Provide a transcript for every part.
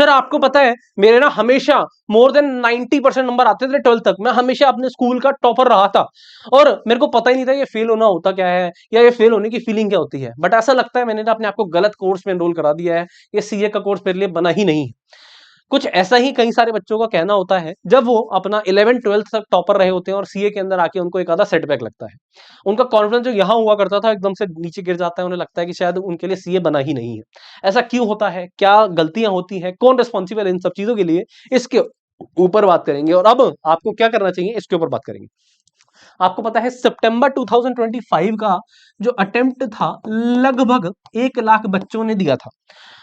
Sir आपको पता है मेरे ना हमेशा मोर देन 90% नंबर आते थे 12th तक। मैं हमेशा अपने स्कूल का टॉपर रहा था और मेरे को पता ही नहीं था ये फेल होना होता क्या है या ये फेल होने की फीलिंग क्या होती है। बट ऐसा लगता है मैंने ना अपने आप को गलत कोर्स में एनरोल करा दिया है। ये सीए का कोर्स मेरे लिए बना ही नहीं है। कुछ ऐसा ही कई सारे बच्चों का कहना होता है जब वो अपना 11th 12th तक टॉपर रहे होते हैं और सीए के अंदर आके उनको एक आधा सेटबैक लगता है। उनका कॉन्फिडेंस जो यहाँ हुआ करता था एकदम से नीचे गिर जाता है। उन्हें लगता है कि शायद उनके लिए सीए बना ही नहीं है। ऐसा क्यों होता है, क्या गलतियां होती हैं, कौन रिस्पॉन्सिबल है इन सब चीजों के लिए, इसके ऊपर बात करेंगे। और अब आपको क्या करना चाहिए इसके ऊपर बात करेंगे। आपको पता है सितंबर 2025 का जो अटेम्प्ट था लगभग 1 लाख बच्चों ने दिया था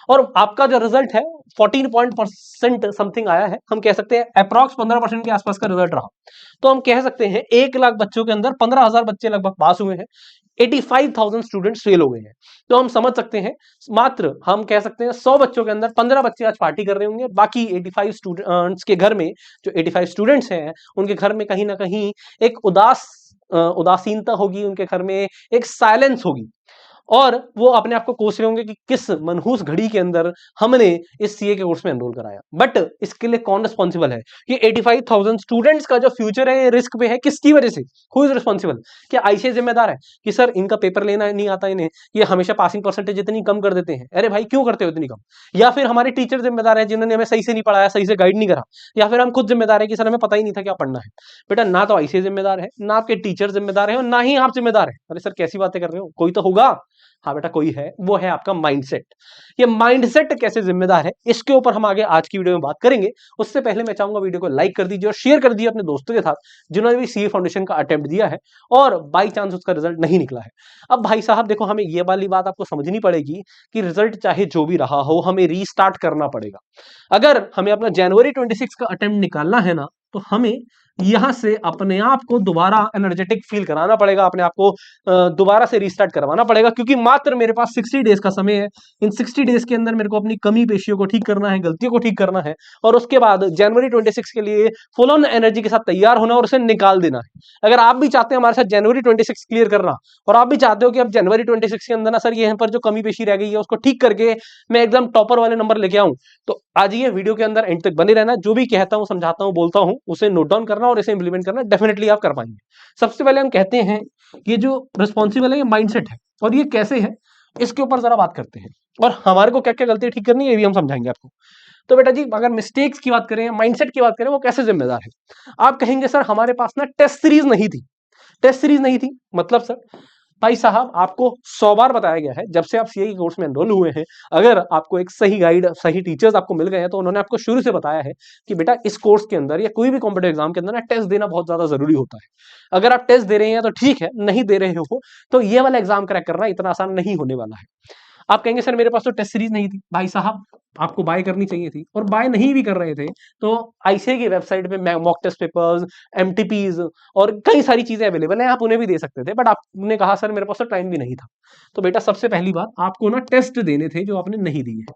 और आपका जो रिजल्ट है 14% समथिंग आया है। हम कह सकते हैं अप्रॉक्स 15% के आसपास का रिजल्ट रहा। तो हम कह सकते हैं 1 लाख बच्चों के अंदर 15,000 बच्चे लगभग पास हुए हैं, 85,000 स्टूडेंट्स फेल हो गए हैं। तो हम समझ सकते हैं मात्र हम कह सकते हैं 100 बच्चों के अंदर 15 बच्चे आज पार्टी कर रहे होंगे। बाकी 85 स्टूडेंट्स के घर में, जो 85 स्टूडेंट्स हैं उनके घर में कहीं ना कहीं एक उदासीनता होगी, उनके घर में एक साइलेंस होगी और वो अपने आप को कोस रहे होंगे कि किस मनहूस घड़ी के अंदर हमने इस सीए के कोर्स में एनरोल कराया। बट इसके लिए कौन रिस्पॉन्सिबल है? ये 85,000 स्टूडेंट्स का जो फ्यूचर है ये रिस्क पे है। किसकी वजह से? Who is responsible? क्या आईसीएस जिम्मेदार है कि सर इनका पेपर लेना नहीं आता इन्हें, ये हमेशा पासिंग परसेंटेज इतनी कम कर देते हैं? अरे भाई क्यों करते हो इतनी कम? या फिर हमारे टीचर जिम्मेदार है जिन्होंने हमें सही से नहीं पढ़ाया, सही से गाइड नहीं करा? या फिर हम खुद जिम्मेदार है कि सर हमें पता ही नहीं था क्या पढ़ना है? बेटा ना तो आईसीएस जिम्मेदार है, ना आपके टीचर जिम्मेदार है और ना ही आप जिम्मेदार है। अरे सर कैसी बातें कर रहे हो, कोई तो होगा। हाँ बेटा कोई है, वो है आपका माइंडसेट। ये माइंडसेट कैसे जिम्मेदार है इसके ऊपर हम आगे आज की वीडियो में बात करेंगे। उससे पहले मैं चाहूंगा वीडियो को लाइक कर दीजिए और शेयर कर दीजिए अपने दोस्तों के साथ जिन्होंने भी सीए फाउंडेशन का अटेम्प्ट दिया है और बाई चांस उसका रिजल्ट नहीं निकला है। अब भाई साहब देखो, हमें ये वाली बात आपको समझनी पड़ेगी कि रिजल्ट चाहे जो भी रहा हो हमें रीस्टार्ट करना पड़ेगा। अगर हमें अपना जनवरी 26 का अटेम्प्ट निकालना है ना, तो हमें यहां से अपने आप को दोबारा एनर्जेटिक फील कराना पड़ेगा, अपने आप को दोबारा से रीस्टार्ट करवाना पड़ेगा। क्योंकि मात्र मेरे पास 60 डेज का समय है। इन 60 डेज के अंदर मेरे को अपनी कमी पेशियों को ठीक करना है, गलतियों को ठीक करना है और उसके बाद जनवरी 26 के लिए फुल ऑन एनर्जी के साथ तैयार होना और उसे निकाल देना है। अगर आप भी चाहते हैं हमारे साथ जनवरी 26 क्लियर करना और आप भी चाहते हो कि अब जनवरी 26 के अंदर ना सर ये यहाँ पर जो कमी पेशी रह गई है उसको ठीक करके मैं एकदम टॉपर वाले नंबर लेके आऊं, तो आज ये वीडियो के अंदर एंड तक बने रहना। जो भी कहता हूं, समझाता हूं, बोलता हूं उसे नोट डाउन करना और इसे इंप्लीमेंट करना, डेफिनेटली आप कर पाएंगे। सबसे पहले हम कहते हैं ये जो रिस्पॉन्सिबल है ये माइंडसेट है और ये कैसे है इसके ऊपर जरा बात करते हैं और हमारे को क्या क्या गलती ठीक करनी है ये भी हम समझाएंगे आपको। तो बेटा जी अगर मिस्टेक्स की बात करें, माइंडसेट की बात करें, वो कैसे जिम्मेदार है? आप कहेंगे सर हमारे पास ना टेस्ट सीरीज नहीं थी। टेस्ट सीरीज नहीं थी मतलब सर, भाई साहब आपको 100 बार बताया गया है जब से आप सीए के कोर्स में एनरोल हुए हैं, अगर आपको एक सही गाइड, सही टीचर्स आपको मिल गए हैं तो उन्होंने आपको शुरू से बताया है कि बेटा इस कोर्स के अंदर या कोई भी कॉम्पिटिटिव एग्जाम के अंदर ना टेस्ट देना बहुत ज्यादा जरूरी होता है। अगर आप टेस्ट दे रहे हैं तो ठीक है, नहीं दे रहे हो तो ये वाला एग्जाम क्रैक करना इतना आसान नहीं होने वाला है। आप कहेंगे सर मेरे पास तो टेस्ट सीरीज नहीं थी। भाई साहब आपको बाय करनी चाहिए थी और बाय नहीं भी कर रहे थे तो आईसीए की वेबसाइट पे मॉक टेस्ट पेपर्स, एमटीपीज और कई सारी चीजें अवेलेबल हैं, आप उन्हें भी दे सकते थे। बट आपने कहा सर मेरे पास तो टाइम भी नहीं था। तो बेटा सबसे पहली बात, आपको ना टेस्ट देने थे जो आपने नहीं दिए।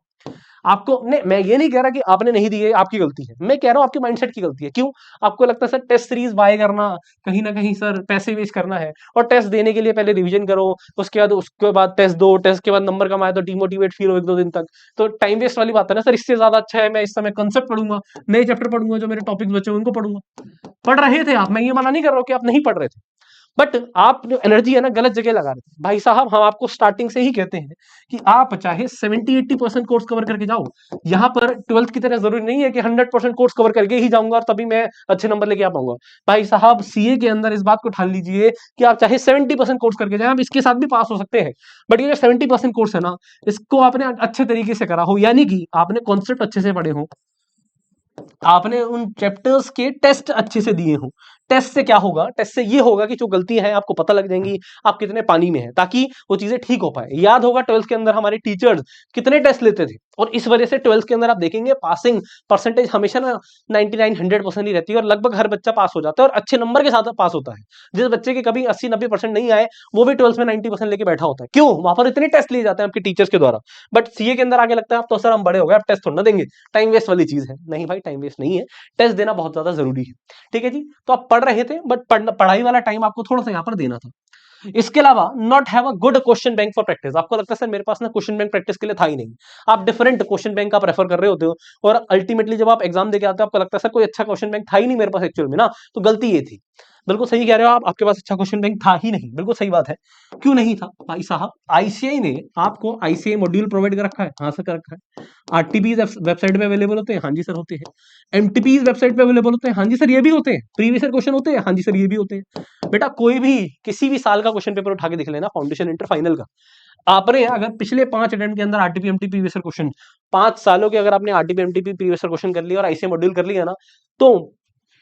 आपको नहीं, मैं ये नहीं कह रहा कि आपने नहीं दिए आपकी गलती है, मैं कह रहा हूं आपके माइंडसेट की गलती है। क्यों? आपको लगता है सर टेस्ट सीरीज बाय करना कहीं ना कहीं सर पैसे वेस्ट करना है और टेस्ट देने के लिए पहले रिवीजन करो, उसके बाद टेस्ट दो, टेस्ट के बाद नंबर कम आए तो डिमोटिवेट फील हो 1-2 दिन तक, तो टाइम वेस्ट वाली बात है ना सर। इससे ज्यादा अच्छा है मैं इस समय कंसेप्ट पढ़ूंगा, नए चैप्टर पढ़ूंगा, जो मेरे टॉपिक्स बचे उनको पढ़ूंगा। पढ़ रहे थे आप, मैं ये मना नहीं कर रहा हूं कि आप नहीं पढ़ रहे थे, बट आप जो एनर्जी है ना गलत जगह लगा रहे थे। भाई साहब हम आपको स्टार्टिंग से ही कहते हैं कि आप चाहे 70-80% कोर्स कवर करके जाओ, यहाँ पर 12th की तरह जरूरी नहीं है कि 100% कोर्स कवर करके ही जाऊंगा और तभी मैं अच्छे नंबर लेके आ पाऊंगा। भाई साहब सीए के अंदर इस बात को ठान लीजिए कि आप चाहे 70% कोर्स करके जाए, आप इसके साथ भी पास हो सकते हैं। बट ये जो 70% कोर्स है ना, इसको आपने अच्छे तरीके से करा हो, यानी कि आपने कॉन्सेप्ट अच्छे से पढ़े हो, आपने उन चैप्टर्स के टेस्ट अच्छे से दिए हो। टेस्ट से क्या होगा? टेस्ट से ये होगा कि जो गलतियां हैं आपको पता लग जाएंगी, आप कितने पानी में हैं, ताकि वो चीजें ठीक हो पाए। याद होगा 12th के अंदर हमारे टीचर्स कितने टेस्ट लेते थे और इस वजह से 12th के अंदर आप देखेंगे पासिंग परसेंटेज हमेशा ना 99-100% ही रहती है और लगभग हर बच्चा पास हो जाता है और अच्छे नंबर के साथ पास होता है। जिस बच्चे के कभी 80-90% नहीं आए वो भी 12th में 90% लेके बैठा होता है। क्यों? वहां पर इतने टेस्ट लिए जाते हैं आपके टीचर्स के द्वारा। बट सीए के अंदर आगे लगता है अब तो सर हम बड़े हो गए, अब टेस्ट थोड़ा ना देंगे, टाइम वेस्ट वाली चीज है। नहीं भाई टाइम वेस्ट नहीं है, टेस्ट देना बहुत ज्यादा जरूरी है। ठीक है जी, तो आप पढ़ रहे थे बट पढ़ाई वाला टाइम आपको थोड़ा सा यहाँ पर देना था। इसके अलावा not have a good question bank for practice. आपको लगता है सर मेरे पास ना क्वेश्चन बैंक प्रैक्टिस के लिए था ही नहीं, आप डिफरेंट क्वेश्चन बैंक आप रेफर कर रहे होते हो और अल्टीमेटली जब आप एग्जाम देके आते हो आपको लगता है सर कोई अच्छा क्वेश्चन बैंक था ही नहीं मेरे पास एक्चुअल में ना, तो गलती ये थी। बिल्कुल सही कह रहे हो आप, आपके पास अच्छा क्वेश्चन बैंक था ही नहीं, बिल्कुल सही बात है। क्यों नहीं था भाई साहब, आईसीआई ने आपको आईसीआई मॉड्यूल प्रोवाइड कर रखा है, हाँ सर कर रखा है। आरटीपीज वेबसाइट पे अवेलेबल होते हैं, हाँ जी सर होते हैं। एमटीपीज वेबसाइट पे अवेलेबल होते हैं, हाँ जी सर ये भी होते हैं। प्रीवियस ईयर क्वेश्चन होते हैं, हाँ जी सर ये भी होते हैं। बेटा कोई भी किसी भी साल का क्वेश्चन पेपर उठा के देख लेना, फाउंडेशन इंटर फाइनल का, आपने अगर पिछले 5 अटेम्प्ट के अंदर RTP MTP previous year question 5 सालों के अगर आपने RTP MTP previous year question कर लिया और आईसीआई मॉड्यूल कर लिया ना, तो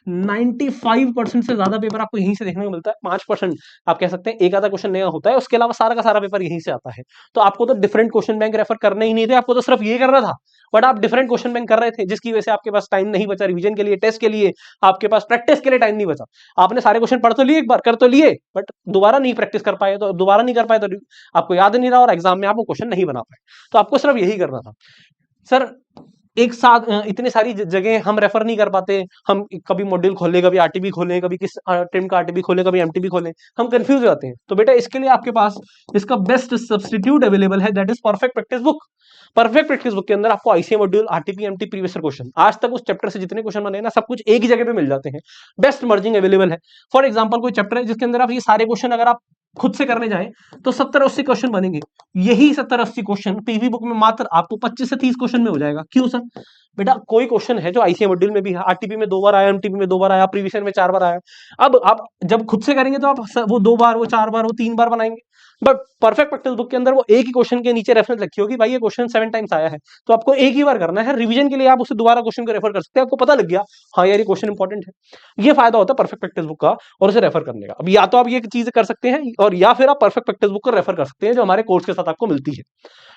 95% से ज्यादा पेपर आपको यहीं से देखने को मिलता है। 5% आप कह सकते हैं एक आधा क्वेश्चन नया होता है, उसके अलावा सारा का सारा पेपर यहीं से आता है। तो आपको तो डिफरेंट क्वेश्चन बैंक रेफर करने ही नहीं थे, आपको तो सिर्फ ये करना था, बट आप डिफरेंट क्वेश्चन बैंक कर रहे थे, जिसकी वजह से आपके पास टाइम नहीं बचा रिवीजन के लिए, टेस्ट के लिए, आपके पास प्रैक्टिस के लिए टाइम नहीं बचा। आपने सारे क्वेश्चन पढ़ तो लिए, एक बार कर तो लिए, बट दोबारा नहीं प्रैक्टिस कर पाए, तो दोबारा नहीं कर पाए तो आपको याद नहीं रहा और एग्जाम में आप वो क्वेश्चन नहीं बना पाए। तो आपको सिर्फ यही करना था सर। एक साथ इतनी सारी जगह हम रेफर नहीं कर पाते, हम कभी मॉड्यूल खोले, कभी आरटीबी खोले, कभी किस टीम का आरटीबी खोले, कभी एमटीबी खोले, हम कंफ्यूज हो जाते हैं। तो बेटा इसके लिए आपके पास इसका बेस्ट सब्स्टिट्यूट अवेलेबल है, that is perfect practice book. Perfect practice book के अंदर आपको ICI module, RTP MT previous question, आज तक उस चैप्टर से जितने क्वेश्चन बने ना, सब कुछ एक ही जगह पे मिल जाते हैं, बेस्ट मर्जिंग अवेलेबल है। फॉर एग्जाम्पल कोई चैप्टर है जिसके अंदर आप ये सारे क्वेश्चन अगर आप खुद से करने जाए तो 70-80 क्वेश्चन बनेंगे, यही 70-80 क्वेश्चन पीवी बुक में मात्र आपको 25 से 30 क्वेश्चन में हो जाएगा। क्यों सर? बेटा कोई क्वेश्चन है जो आईसीआई मॉड्यूल में भी है, आरटीपी में 2 बार आया, एमटीपी में 2 बार आया, प्रीवियस ईयर में 4 बार आया। अब आप जब खुद से करेंगे तो आप वो 2 बार, वो 4 बार, वो 3 बार बनाएंगे। बट परफेक्ट प्रैक्टिस बुक के अंदर वो एक ही क्वेश्चन के नीचे रेफरेंस लिखी होगी, भाई ये क्वेश्चन 7 टाइम्स आया है, तो आपको एक ही बार करना है। रिवीजन के लिए आप उसे दोबारा क्वेश्चन को रेफर कर सकते हैं, आपको पता लग गया हाँ यार ये क्वेश्चन इंपॉर्टेंट है। ये फायदा होता है परफेक्ट प्रैक्टिस बुक का और उसे रेफर करने का। अब या तो आप ये चीज कर सकते हैं और या फिर आप परफेक्ट प्रैक्टिस बुक को रेफर कर सकते हैं जो हमारे कोर्स के साथ आपको मिलती है।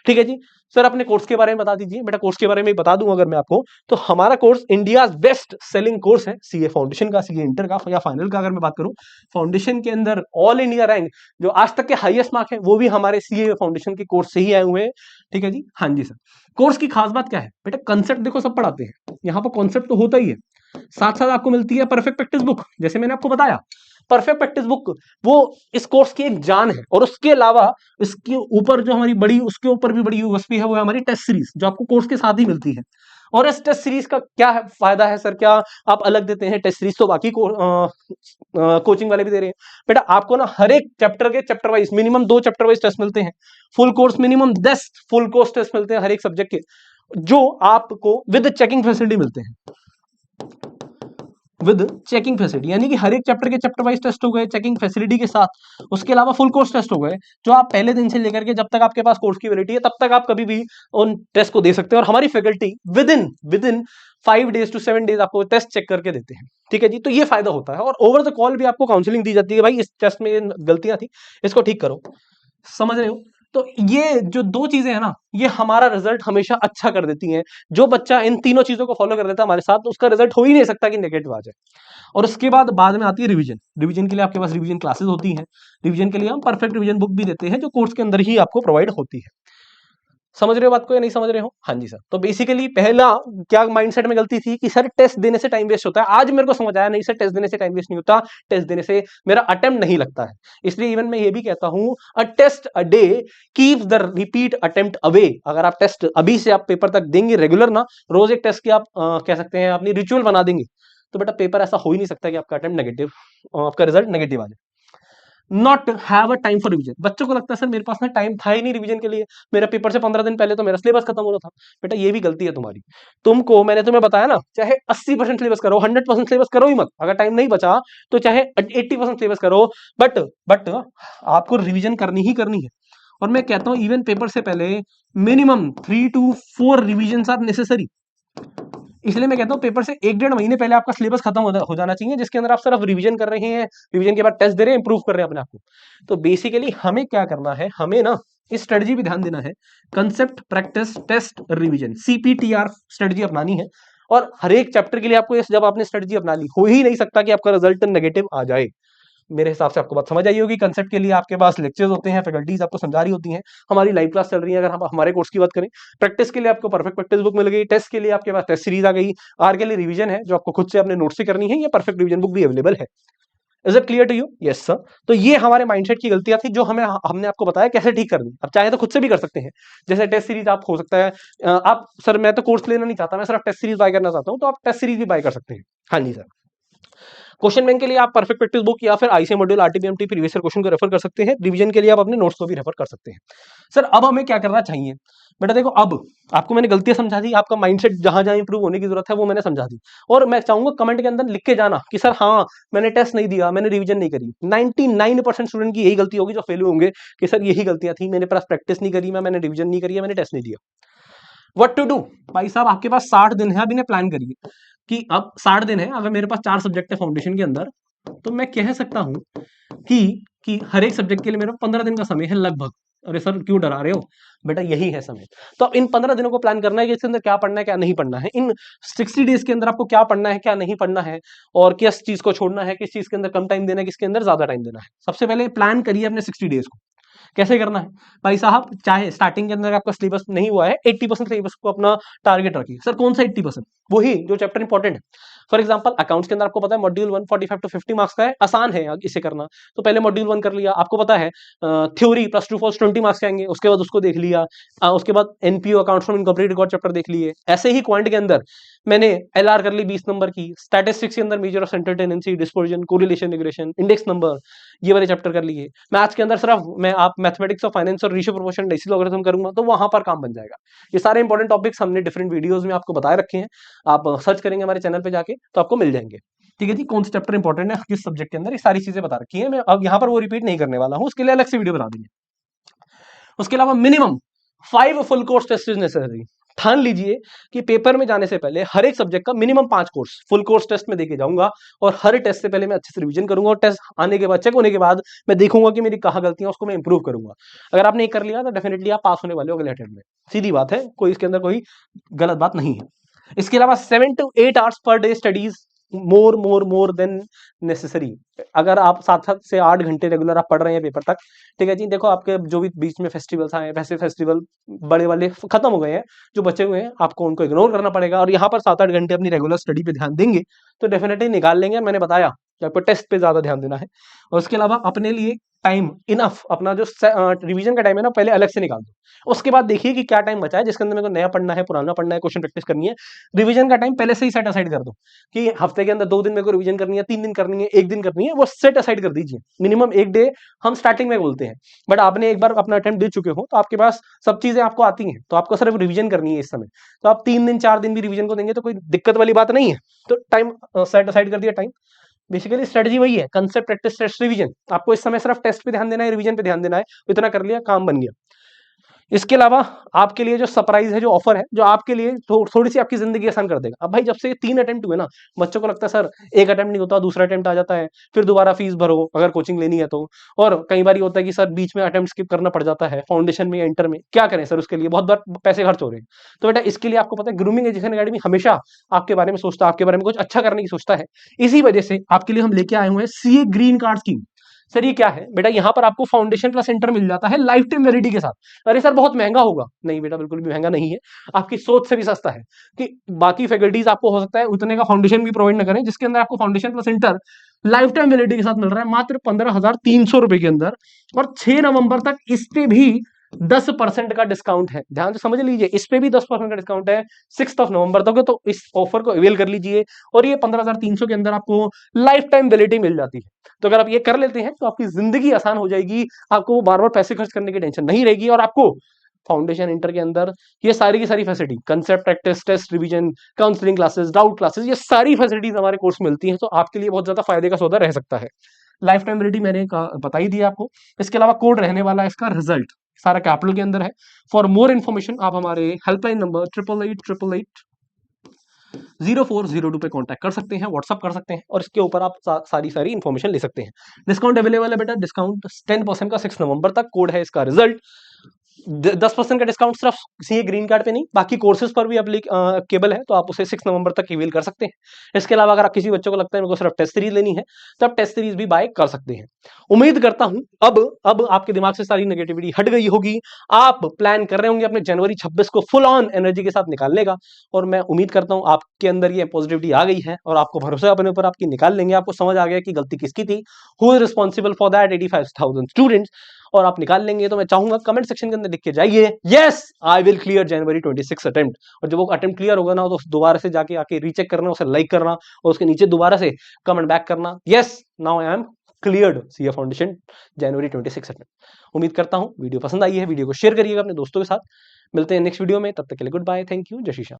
ठीक है जी। सर अपने कोर्स के बारे में बता दीजिए। बेटा कोर्स के बारे में बता दूं अगर मैं आपको, तो हमारा course India best selling course है, सीए फाउंडेशन का, सीए इंटर का या फाइनल का। अगर मैं बात करूं फाउंडेशन के अंदर ऑल इंडिया रैंक जो आज तक के हाईएस्ट मार्क है वो भी हमारे सीए फाउंडेशन के कोर्स से ही आए हुए हैं। ठीक है जी, हाँ जी सर। कोर्स की खास बात क्या है बेटा, कंसेप्ट देखो सब पढ़ाते हैं, यहाँ पर कॉन्सेप्ट तो होता ही है, साथ साथ आपको मिलती है परफेक्ट प्रैक्टिस बुक, जैसे मैंने आपको बताया। परफेक्ट प्रैक्टिस बुक वो इस कोर्स की एक जान है, और उसके अलावा इसके ऊपर जो हमारी बड़ी, उसके ऊपर भी बड़ी यूएसपी है, वो है हमारी टेस्ट सीरीज जो आपको कोर्स के साथ ही मिलती है। और इस टेस्ट सीरीज का क्या है, फायदा है सर, क्या आप अलग देते हैं टेस्ट सीरीज तो बाकी कोचिंग वाले भी दे रहे हैं। बेटा आपको ना हर एक चैप्टर के chapter wise minimum 2 chapter wise test मिलते हैं, full course minimum 10 full course test मिलते हैं हर एक सब्जेक्ट के, जो आपको विद चेकिंग फैसिलिटी मिलते हैं, विद चेकिंग फैसिलिटी, यानी कि हर एक चैप्टर के चैप्टर वाइज टेस्ट हो गए चेकिंग फैसिलिटी के साथ। उसके अलावा फुल कोर्स टेस्ट हो गए, जो आप पहले दिन से लेकर के जब तक आपके पास कोर्स की वैलिडिटी है तब तक आप कभी भी उन टेस्ट को दे सकते हैं, और हमारी faculty with in 5 days to 7 days आपको टेस्ट चेक करके देते हैं। ठीक है जी, तो ये फायदा होता है, और ओवर द कॉल भी आपको काउंसलिंग दी जाती है, भाई इस टेस्ट में गलतियां थी इसको ठीक करो, समझ रहे हो? तो ये जो 2 चीजें हैं ना, ये हमारा रिजल्ट हमेशा अच्छा कर देती हैं। जो बच्चा इन तीनों चीजों को फॉलो कर देता है हमारे साथ, तो उसका रिजल्ट हो ही नहीं सकता कि नेगेटिव आ जाए। और उसके बाद में आती है रिवीजन। रिवीजन के लिए आपके पास रिवीजन क्लासेस होती हैं, रिवीजन के लिए हम परफेक्ट रिवीजन बुक भी देते हैं जो कोर्स के अंदर ही आपको प्रोवाइड होती है। समझ रहे हो बात को या नहीं समझ रहे हो? हाँ जी सर। तो बेसिकली पहला क्या माइंडसेट में गलती थी कि सर टेस्ट देने से टाइम वेस्ट होता है, आज मेरे को समझ आया नहीं सर, टेस्ट देने से टाइम वेस्ट नहीं होता, टेस्ट देने से मेरा अटेम्प्ट नहीं लगता है। इसलिए इवन मैं ये भी कहता हूं, a test a day keeps the repeat attempt away. अगर आप टेस्ट अभी से आप पेपर तक देंगे रेगुलर ना, रोज एक टेस्ट की आप कह सकते हैं अपनी रिचुअल बना देंगे, तो बेटा पेपर ऐसा हो ही नहीं सकता कि आपका अटेम्प्ट नेगेटिव, आपका रिजल्ट नेगेटिव आ जाए। Not have a time for revision. बच्चों को लगता है सर मेरे पास ना टाइम था ही नहीं रिवीजन के लिए, मेरा पेपर से 15 दिन पहले तो मेरा सिलेबस खत्म हो रहा था। बेटा ये भी गलती है तुम्हारी। तुमको मैंने तुम्हें बताया ना, चाहे 80% सिलेबस करो, 100% सिलेबस करो ही मत, अगर टाइम नहीं बचा तो चाहे 80% सिलेबस करो, बट आपको रिवीजन करनी ही करनी है। और मैं कहता हूं इवन पेपर से पहले minimum 3 to 4 revision are necessary. इसलिए मैं कहता हूँ पेपर से 1-1.5 महीने पहले आपका सिलेबस खत्म हो जाना चाहिए, जिसके अंदर आप सिर्फ रिवीजन कर रहे हैं, रिवीजन के बाद टेस्ट दे रहे हैं, इंप्रूव कर रहे हैं अपने आप को। तो बेसिकली हमें क्या करना है, हमें ना इस स्ट्रेटजी पे ध्यान देना है, concept practice test revision, CPTR strategy अपनानी है। और हर एक चैप्टर के लिए आपको जब आपने स्ट्रेटजी अपना ली, हो ही नहीं सकता कि आपका रिजल्ट नेगेटिव आ जाए। मेरे हिसाब से आपको बात समझ आई होगी। कंसेप्ट के लिए आपके पास लेक्चर्स होते हैं, फैकल्टीज आपको समझा रही होती हैं, हमारी लाइव क्लास चल रही है। अगर हम हमारे कोर्स की बात करें, प्रैक्टिस के लिए आपको परफेक्ट प्रैक्टिस बुक मिल गई, टेस्ट के लिए आपके पास टेस्ट सीरीज आ गई, आर के लिए रिवीजन है जो आपको खुद से अपने नोट्स से करनी है, या परफेक्ट रिवीजन बुक भी अवेलेबल है। Is it clear to you? Yes sir. तो ये हमारे माइंडसेट की गलतियां थी जो हमने आपको बताया कैसे ठीक करनी। अब चाहे तो खुद से भी कर सकते हैं, जैसे टेस्ट सीरीज आप हो सकता है आप सर मैं तो कोर्स लेना नहीं चाहता, मैं सिर्फ टेस्ट सीरीज बाय करना चाहता हूं, तो आप टेस्ट सीरीज भी बाय कर सकते हैं। हाँ जी सर। क्वेश्चन बैंक के लिए आप परफेक्ट प्रैक्टिस बुक या फिर आईसी मॉड्यूल आरटीबीएमटी प्रीवियस क्वेश्चन को रेफर कर सकते हैं। रिवीजन के लिए आप अपने नोट्स को भी रेफर कर सकते हैं। सर अब हमें क्या करना चाहिए? बेटा देखो, अब आपको मैंने गलतियां समझा दी, आपका माइंडसेट जहां जहां इंप्रूव होने की जरूरत है वो मैंने समझा दी। और मैं चाहूंगा कमेंट के अंदर लिख के जाना कि सर हाँ मैंने टेस्ट नहीं दिया, मैंने रिवीजन नहीं करी। 99% स्टूडेंट की यही गलती होगी जो फेल होंगे कि सर यही गलतियां थी, मैंने पास प्रैक्टिस नहीं करी, मैंने रिवीजन नहीं करी, मैंने टेस्ट नहीं दिया। What to do? भाई साहब आपके पास 60 दिन है, अभी ने प्लान करिए कि अब 60 दिन है, अगर मेरे पास 4 सब्जेक्ट है फाउंडेशन के अंदर, तो मैं कह सकता हूं कि हर एक सब्जेक्ट के लिए मेरा 15 दिन का समय है लगभग। अरे सर क्यों डरा रहे हो? बेटा यही है समय। तो अब इन 15 दिनों को प्लान करना है कि इसके अंदर क्या पढ़ना है क्या नहीं पढ़ना है, इन 60 डेज के अंदर आपको क्या पढ़ना है क्या नहीं पढ़ना है, और किस चीज को छोड़ना है, किस चीज के अंदर कम टाइम देना है, किसके अंदर ज्यादा टाइम देना है। सबसे पहले प्लान करिए अपने 60 डेज को। कैसे करना है भाई साहब? चाहे स्टार्टिंग के अंदर आपका सिलेबस नहीं हुआ है, 80% सिलेबस को अपना टारगेट रखिए। सर कौन सा 80%? वही जो चैप्टर इंपॉर्टेंट है। फॉर एग्जांपल अकाउंट्स के अंदर आपको पता है मॉड्यूल 1 45 टू 50 मार्क्स का है, आसान है इसे करना। तो पहले मॉड्यूल 1 कर लिया, आपको पता है theory plus true false 20 marks के आएंगे, उसके बाद उसको देख लिया। उसके बाद NPO accounts from incomplete record chapter देख लिए। ऐसे ही क्वांट के अंदर मैंने एलआर कर ली 20 नंबर की, स्टैटिस्टिक्स के अंदर measure of central tendency, dispersion, correlation, regression, index number, ये वाले चैप्टर कर लिए। मैथ्स के अंदर सिर्फ मैं आप मैथमेटिक्स और फाइनेंस और रेशियो प्रोपोर्शन डेसिमल लॉगरिथम करूंगा, तो वहां पर काम बन जाएगा। ये सारे इंपॉर्टेंट टॉपिक्स हमने डिफरेंट वीडियोस में आपको बताए रखे हैं, आप सर्च करेंगे हमारे चैनल पे जाके तो आपको मिल जाएंगे। ठीक है जी, कौन सा चैप्टर इंपॉर्टेंट है किस सब्जेक्ट के अंदर, ये सारी चीजें बता रखी है। मैं अब यहाँ पर वो रिपीट नहीं करने वाला हूँ, उसके लिए अलग से वीडियो बना देंगे। उसके अलावा minimum 5 full course test is necessary. ठान लीजिए कि पेपर में जाने से पहले हर एक सब्जेक्ट का minimum 5 course full course test में देके जाऊंगा, और हर टेस्ट से पहले मैं अच्छे से रिवीजन करूंगा, और टेस्ट आने के बाद चेक होने के बाद मैं देखूंगा कि मेरी कहाँ गलतियां उसको मैं इंप्रूव करूंगा। अगर आपने कर लिया तो डेफिनेटली आप पास होने वाले हो अगले अटेम्प्ट में, सीधी बात है, कोई इसके अंदर कोई गलत बात नहीं है। इसके अलावा 7 to 8 hours per day studies, more than necessary. अगर आप 7 से 8 घंटे रेगुलर आप पढ़ रहे हैं पेपर तक, ठीक है जी। देखो आपके जो भी बीच में फेस्टिवल्स आए, वैसे फेस्टिवल बड़े वाले खत्म हो गए हैं, जो बचे हुए हैं आपको उनको इग्नोर करना पड़ेगा, और यहाँ पर 7-8 घंटे अपनी रेगुलर स्टडी पे ध्यान देंगे तो डेफिनेटली निकाल लेंगे। मैंने बताया कि आपको टेस्ट पे ज्यादा ध्यान देना है, और उसके अलावा अपने लिए टाइम इनफ, अपना जो रिवीजन का टाइम है ना पहले अलग से निकाल दो। उसके बाद देखिए कि क्या टाइम बचा है जिसके अंदर मेरे को नया पढ़ना है, पुराना पढ़ना है, क्वेश्चन प्रैक्टिस करनी है। रिवीजन का टाइम पहले से ही सेट असाइड कर दो कि हफ्ते के अंदर 2 दिन मेरे को रिवीजन करनी है, 3 दिन करनी है, 1 दिन करनी है, वो सेट असाइड कर दीजिए। मिनिमम 1 डे हम स्टार्टिंग में बोलते हैं, बट आपने एक बार अपना अटेम्प्ट दे चुके हो तो आपके पास सब चीजें आपको आती हैं, तो आपको सिर्फ रिवीजन करनी है इस समय। तो आप 3 दिन 4 दिन भी रिवीजन को देंगे तो कोई दिक्कत वाली बात नहीं है। तो टाइम सेट असाइड कर दिया टाइम। बेसिकली स्ट्रेटजी वही है, कंसेप्ट प्रैक्टिस टेस्ट रिवीजन। आपको इस समय सिर्फ टेस्ट पे ध्यान देना है, रिवीजन पे ध्यान देना है, इतना कर लिया काम बन गया। इसके अलावा आपके लिए जो सरप्राइज है, जो ऑफर है, जो आपके लिए थोड़ी सी आपकी जिंदगी आसान कर देगा। अब भाई जब से ये 3 अटेम्प्ट हुए ना, बच्चों को लगता है सर एक अटेम्प्ट नहीं होता, दूसरा अटेम्प्ट आ जाता है, फिर दोबारा फीस भरो अगर कोचिंग लेनी है तो, और कई बार होता है कि सर बीच में अटेम्प्ट स्किप करना पड़ जाता है फाउंडेशन में या इंटर में, क्या करें सर उसके लिए बहुत बार पैसे खर्च हो रहे हैं। तो बेटा इसके लिए आपको पता है ग्रूमिंग एजुकेशन अकेडमी हमेशा आपके बारे में सोचता है, आपके बारे में कुछ अच्छा करने की सोचता है। इसी वजह से आपके लिए हम लेके आए हुए हैं CA green card scheme. Sir ये क्या है? बेटा यहाँ पर आपको फाउंडेशन प्लस इंटर मिल जाता है लाइफ टाइम वैलिडिटी के साथ। अरे सर बहुत महंगा होगा, नहीं बेटा बिल्कुल भी महंगा नहीं है, आपकी सोच से भी सस्ता है। कि बाकी फैकल्टीज आपको हो सकता है उतने का फाउंडेशन भी प्रोवाइड न करें, जिसके अंदर आपको foundation plus inter life time validity के साथ मिल रहा है मात्र 15,300 रुपए के अंदर। और 6 नवंबर तक इस पे भी 10% का डिस्काउंट है, ध्यान से समझ लीजिए, इस पे भी 10% का डिस्काउंट है 6 नवंबर तक। तो इस ऑफर को अवेल कर लीजिए, और ये 15,300 के अंदर आपको लाइफ टाइम वैलिडिटी मिल जाती है। तो अगर आप ये कर लेते हैं तो आपकी जिंदगी आसान हो जाएगी, आपको बार बार पैसे खर्च करने की टेंशन नहीं रहेगी, और आपको फाउंडेशन इंटर के अंदर ये सारी की सारी facility, concept practice test revision, counselling classes, doubt classes, ये सारी फैसिलिटीज हमारे कोर्स में मिलती हैं। तो आपके लिए बहुत ज्यादा फायदे का सौदा रह सकता है। लाइफ टाइम वैलिडिटी मैंने बता ही दिया आपको। इसके अलावा कोड रहने वाला है इसका रिजल्ट, सारा कैपिटल के अंदर है। फॉर मोर इन्फॉर्मेशन आप हमारे हेल्पलाइन नंबर 8888880402 पे कांटेक्ट कर सकते हैं, व्हाट्सअप कर सकते हैं, और इसके ऊपर आप सारी इन्फॉर्मेशन ले सकते हैं। डिस्काउंट अवेलेबल है बेटा, डिस्काउंट 10% का 6 नवंबर तक। कोड है इसका रिजल्ट। 10% का डिस्काउंट सिर्फ सीए ग्रीन कार्ड पे नहीं, बाकी कोर्सेज पर भी केबल है, तो आप उसे 6 नवंबर तक रिवील कर सकते हैं। इसके अलावा अगर किसी बच्चों को लगता है उनको सिर्फ टेस्ट सीरीज लेनी है, तो आप टेस्ट सीरीज भी बाय कर सकते हैं। उम्मीद करता हूं अब आपके दिमाग से सारी नेगेटिविटी हट गई होगी। आप प्लान कर रहे होंगे अपने जनवरी 26 को फुल ऑन एनर्जी के साथ निकालने का, और मैं उम्मीद करता हूं आपके अंदर ये पॉजिटिविटी आ गई है और आपको भरोसा अपने ऊपर आपकी निकाल लेंगे। आपको समझ आ गया कि गलती किसकी थी, who is responsible for that 85,000 students, और आप निकाल लेंगे। तो मैं चाहूंगा कमेंट सेक्शन के अंदर लिख के जाइए, yes I will clear January 26 attempt. और जब वो अटेम्प्ट क्लियर होगा ना, तो दोबारा से जाके आके रीचेक करना, उसे लाइक करना और उसके नीचे दोबारा से कमेंट बैक करना, yes now I am cleared CA foundation January 26 attempt. उम्मीद करता हूं वीडियो पसंद आई है, वीडियो को शेयर करिएगा अपने दोस्तों के साथ। मिलते हैं नेक्स्ट वीडियो में, तब तक के लिए गुड बाय, थैंक यू, जय श्री श्याम।